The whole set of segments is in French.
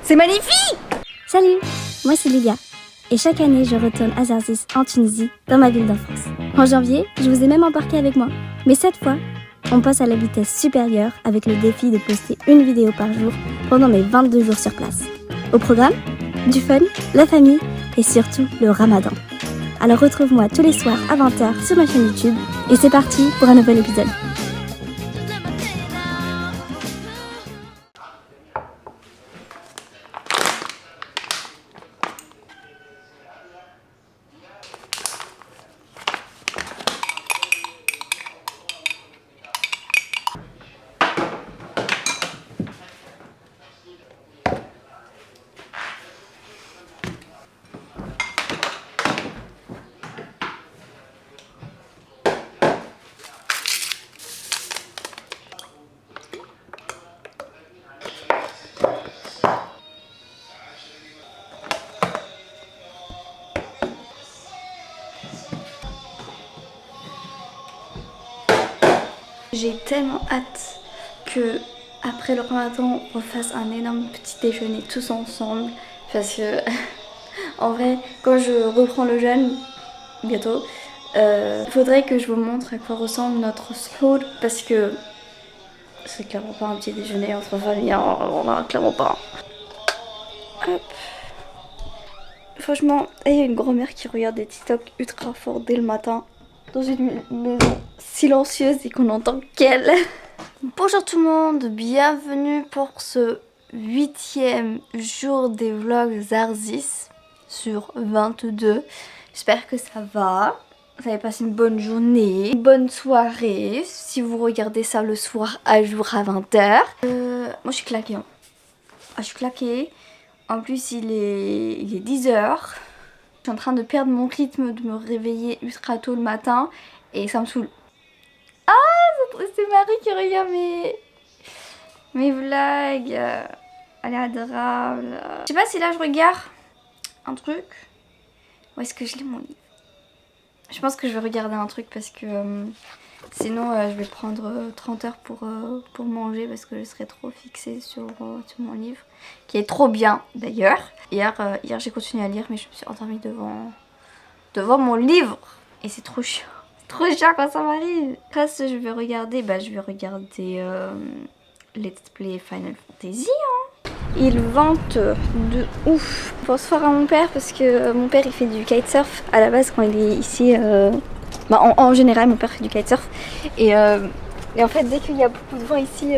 C'est magnifique! Salut, moi c'est Lilia. Et chaque année, je retourne à Zarzis, en Tunisie, dans ma ville d'enfance. En janvier, je vous ai même embarqué avec moi. Mais cette fois, on passe à la vitesse supérieure avec le défi de poster une vidéo par jour pendant mes 22 jours sur place. Au programme, du fun, la famille et surtout le ramadan. Alors retrouve-moi tous les soirs à 20h sur ma chaîne YouTube et c'est parti pour un nouvel épisode. J'ai tellement hâte que après le ramadan on fasse un énorme petit déjeuner tous ensemble parce que en vrai quand je reprends le jeûne bientôt il faudrait que je vous montre à quoi ressemble notre suhoor parce que c'est clairement pas un petit déjeuner entre familles, hein, clairement pas. Hop. Franchement, il y a une grand-mère qui regarde des TikTok ultra fort dès le matin dans une maison silencieuse et qu'on entend qu'elle. Bonjour tout le monde, bienvenue pour ce 8e jour des vlogs Zarzis sur 22. J'espère que ça va. Vous avez passé une bonne journée, une bonne soirée. Si vous regardez ça le soir à jour à 20h. Moi je suis claquée. Hein. Ah, je suis claquée. En plus il est 10h. Je suis en train de perdre mon rythme, de me réveiller ultra tôt le matin. Et ça me saoule. Ah, c'est Marie qui regarde mes vlogs. Elle est adorable. Je sais pas si là je regarde un truc. Où est-ce que je lis mon livre? Je pense que je vais regarder un truc parce que sinon je vais prendre 30 heures pour manger parce que je serai trop fixée sur mon livre. Qui est trop bien d'ailleurs. Hier j'ai continué à lire mais je me suis endormie devant mon livre. Et c'est trop chiant. Trop chiant quand ça m'arrive. Après je vais regarder Let's Play Final Fantasy. Hein. Il vente de ouf. Je pense fort à mon père parce que mon père il fait du kitesurf à la base quand il est ici. En général mon père fait du kitesurf. Et en fait dès qu'il y a beaucoup de vent ici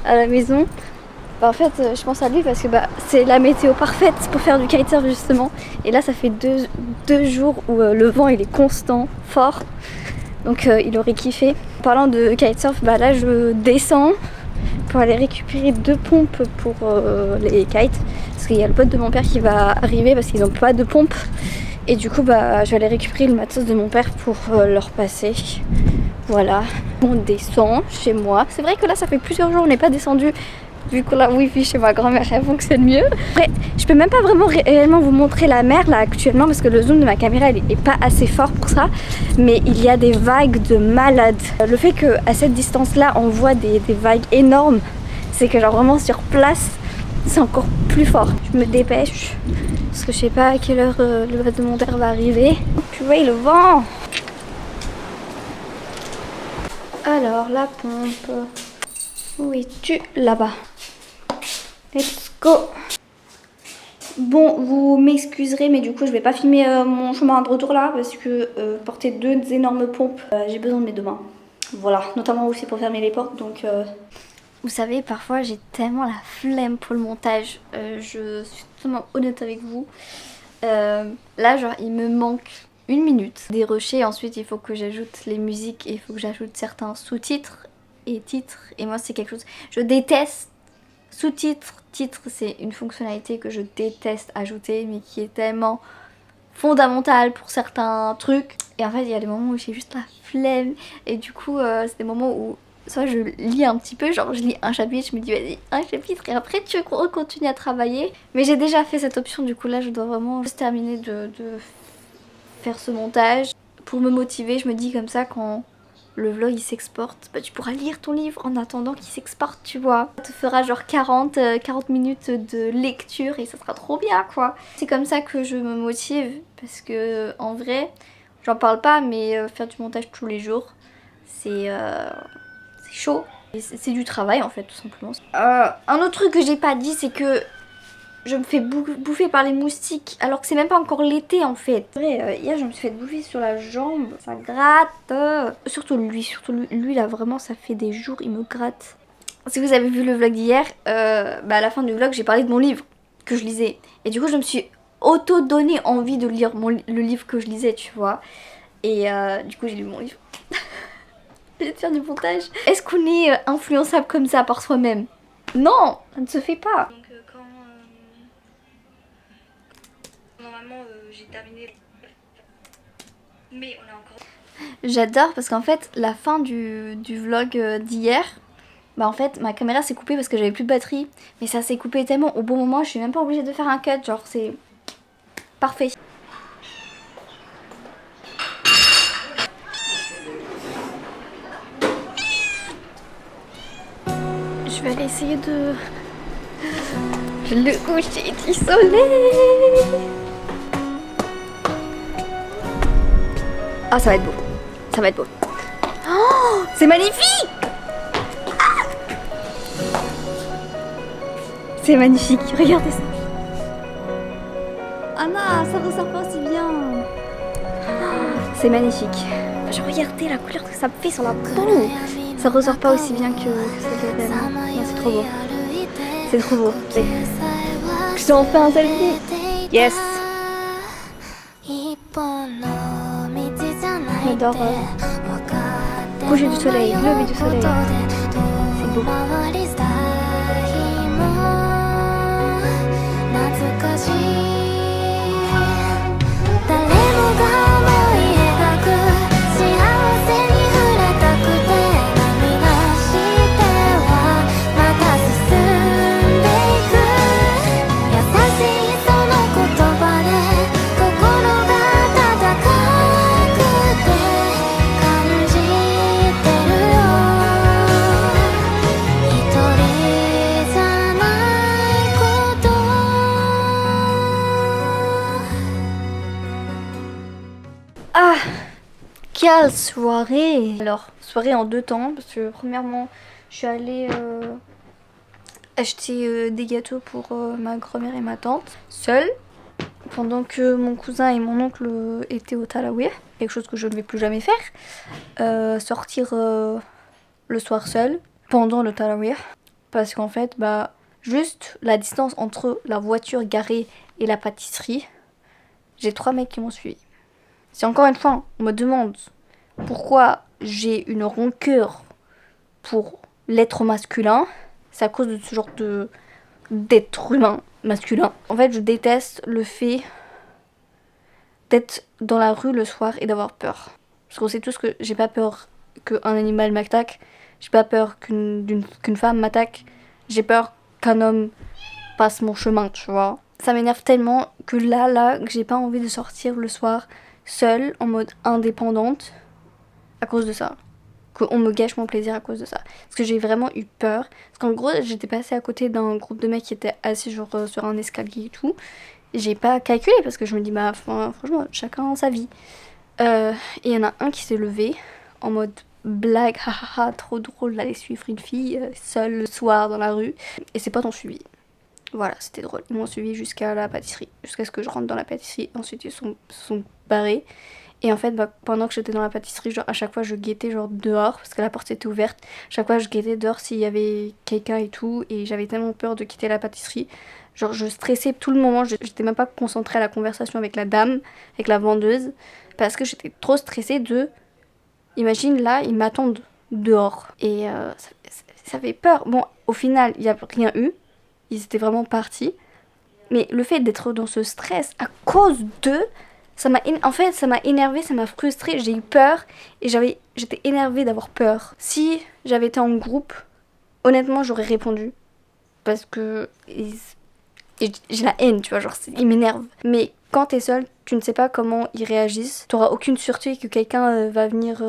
à la maison, en fait je pense à lui parce que c'est la météo parfaite pour faire du kitesurf justement. Et là ça fait deux jours où le vent il est constant, fort. Donc il aurait kiffé. En parlant de kitesurf, là je descends pour aller récupérer 2 pompes pour les kites. Parce qu'il y a le pote de mon père qui va arriver parce qu'ils n'ont pas de pompe. Et du coup je vais aller récupérer le matos de mon père pour leur passer. Voilà, on descend chez moi. C'est vrai que là ça fait plusieurs jours on n'est pas descendu. Vu que la wifi chez ma grand-mère elle fonctionne mieux. Après, je peux même pas vraiment réellement vous montrer la mer là actuellement parce que le zoom de ma caméra il est pas assez fort pour ça. Mais il y a des vagues de malades. Le fait qu'à cette distance là on voit des vagues énormes, c'est que genre vraiment sur place c'est encore plus fort. Je me dépêche parce que je sais pas à quelle heure le bus de mon père va arriver. Tu vois le vent. Alors la pompe, où es-tu? Là-bas. Let's go. Bon, vous m'excuserez, mais du coup, je vais pas filmer mon chemin de retour là parce que porter 2 énormes pompes, j'ai besoin de mes 2 mains. Voilà, notamment aussi pour fermer les portes. Donc, vous savez, parfois j'ai tellement la flemme pour le montage. Je suis totalement honnête avec vous. Là, genre, il me manque 1 minute des rushers. Ensuite, il faut que j'ajoute les musiques et il faut que j'ajoute certains sous-titres et titres. Et moi, c'est quelque chose. Je déteste. Sous-titres, titres, c'est une fonctionnalité que je déteste ajouter mais qui est tellement fondamentale pour certains trucs. Et en fait il y a des moments où j'ai juste la flemme et du coup c'est des moments où soit je lis un petit peu, genre je lis un chapitre, je me dis vas-y un chapitre et après tu continues à travailler. Mais j'ai déjà fait cette option, du coup là je dois vraiment juste terminer de faire ce montage. Pour me motiver, je me dis comme ça quand le vlog il s'exporte, bah tu pourras lire ton livre en attendant qu'il s'exporte, tu vois. Ça te fera genre 40 minutes de lecture et ça sera trop bien quoi. C'est comme ça que je me motive parce que en vrai, j'en parle pas mais faire du montage tous les jours, c'est chaud. C'est du travail en fait tout simplement. Un autre truc que j'ai pas dit c'est que je me fais bouffer par les moustiques alors que c'est même pas encore l'été en fait. Vrai, hier je me suis fait bouffer sur la jambe, ça gratte. Surtout lui là vraiment ça fait des jours il me gratte. Si vous avez vu le vlog d'hier, bah à la fin du vlog j'ai parlé de mon livre que je lisais. Et du coup je me suis auto-donné envie de lire le livre que je lisais tu vois. Et du coup j'ai lu mon livre. J'ai de faire du montage. Est-ce qu'on est influençable comme ça par soi-même? Non, ça ne se fait pas. Donc normalement j'ai terminé. Mais on a encore... J'adore parce qu'en fait la fin du vlog d'hier, bah en fait ma caméra s'est coupée parce que j'avais plus de batterie. Mais ça s'est coupé tellement au bon moment, je suis même pas obligée de faire un cut, genre c'est parfait. Je vais aller essayer de... le coucher du soleil. Ah ça va être beau, ça va être beau. Oh, c'est magnifique. Ah, c'est magnifique, regardez ça. Ah non, ça ressort pas aussi bien. C'est magnifique. Je regardais la couleur que ça me fait sur la peau. Ça ressort pas aussi bien que celle d'elle. C'est trop beau. C'est trop beau. Je t'ai enfin un selfie. Yes. J'adore coucher du soleil, lever du soleil. C'est beau. Ah, quelle soirée! Alors, soirée en deux temps, parce que premièrement, je suis allée acheter des gâteaux pour ma grand-mère et ma tante, seule, pendant que mon cousin et mon oncle étaient au Talawih, quelque chose que je ne vais plus jamais faire, sortir le soir seul, pendant le Talawih, parce qu'en fait, bah, juste la distance entre la voiture garée et la pâtisserie, j'ai 3 mecs qui m'ont suivi. Si encore une fois, on me demande pourquoi j'ai une rancœur pour l'être masculin, c'est à cause de ce genre d'être humain masculin. En fait, je déteste le fait d'être dans la rue le soir et d'avoir peur. Parce qu'on sait tous que j'ai pas peur qu'un animal m'attaque, j'ai pas peur qu'une femme m'attaque, j'ai peur qu'un homme passe mon chemin, tu vois. Ça m'énerve tellement que là, que j'ai pas envie de sortir le soir seule, en mode indépendante, à cause de ça. Qu'on me gâche mon plaisir à cause de ça. Parce que j'ai vraiment eu peur. Parce qu'en gros, j'étais passée à côté d'un groupe de mecs qui étaient assis genre sur un escalier et tout. J'ai pas calculé parce que je me dis, bah franchement, chacun sa vie. Et il y en a un qui s'est levé en mode blague, hahaha, trop drôle d'aller suivre une fille seule le soir dans la rue. Et c'est pas ton suivi. Voilà, c'était drôle. Ils m'ont suivi jusqu'à la pâtisserie, jusqu'à ce que je rentre dans la pâtisserie. Ensuite, ils se sont barrés. Et en fait, bah, pendant que j'étais dans la pâtisserie, genre à chaque fois, je guettais genre dehors, parce que la porte était ouverte. À chaque fois, je guettais dehors s'il y avait quelqu'un et tout. Et j'avais tellement peur de quitter la pâtisserie. Genre, je stressais tout le moment. J'étais même pas concentrée à la conversation avec la dame, avec la vendeuse. Parce que j'étais trop stressée de... Imagine, là, ils m'attendent dehors. Et ça fait peur. Bon, au final, il n'y a rien eu. Ils étaient vraiment partis. Mais le fait d'être dans ce stress à cause d'eux, en fait, ça m'a énervée, ça m'a frustrée. J'ai eu peur et j'étais énervée d'avoir peur. Si j'avais été en groupe, honnêtement, j'aurais répondu. Parce que j'ai la haine, tu vois, genre, ils m'énervent. Mais quand t'es seul, tu ne sais pas comment ils réagissent. T'auras aucune sûreté que quelqu'un va venir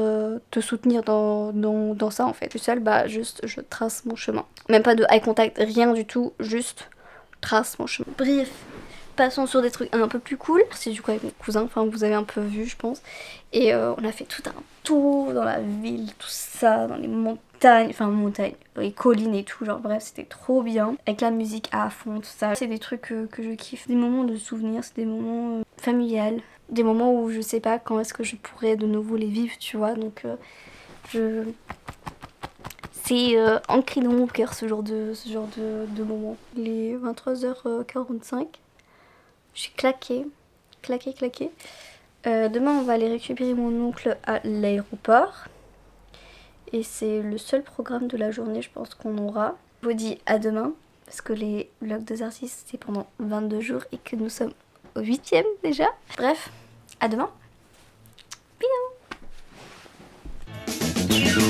te soutenir dans ça en fait. Je suis seule, bah juste je trace mon chemin. Même pas de eye contact, rien du tout, juste trace mon chemin. Bref, passons sur des trucs un peu plus cool. C'est du coup avec mon cousin, enfin vous avez un peu vu je pense. Et on a fait tout un tour dans la ville, tout ça, dans les montagnes, les collines et tout, genre bref c'était trop bien. Avec la musique à fond, tout ça. C'est des trucs que je kiffe, des moments de souvenirs, c'est des moments familiales. Des moments où je sais pas quand est-ce que je pourrais de nouveau les vivre, tu vois, donc c'est ancré dans mon cœur ce genre de moment. Il est 23h45. Je suis claquée. Demain, on va aller récupérer mon oncle à l'aéroport. Et c'est le seul programme de la journée, je pense, qu'on aura. Je vous dis à demain, parce que les vlogs des artistes, c'est pendant 22 jours et que nous sommes au 8e déjà. Bref, à demain. Bisous.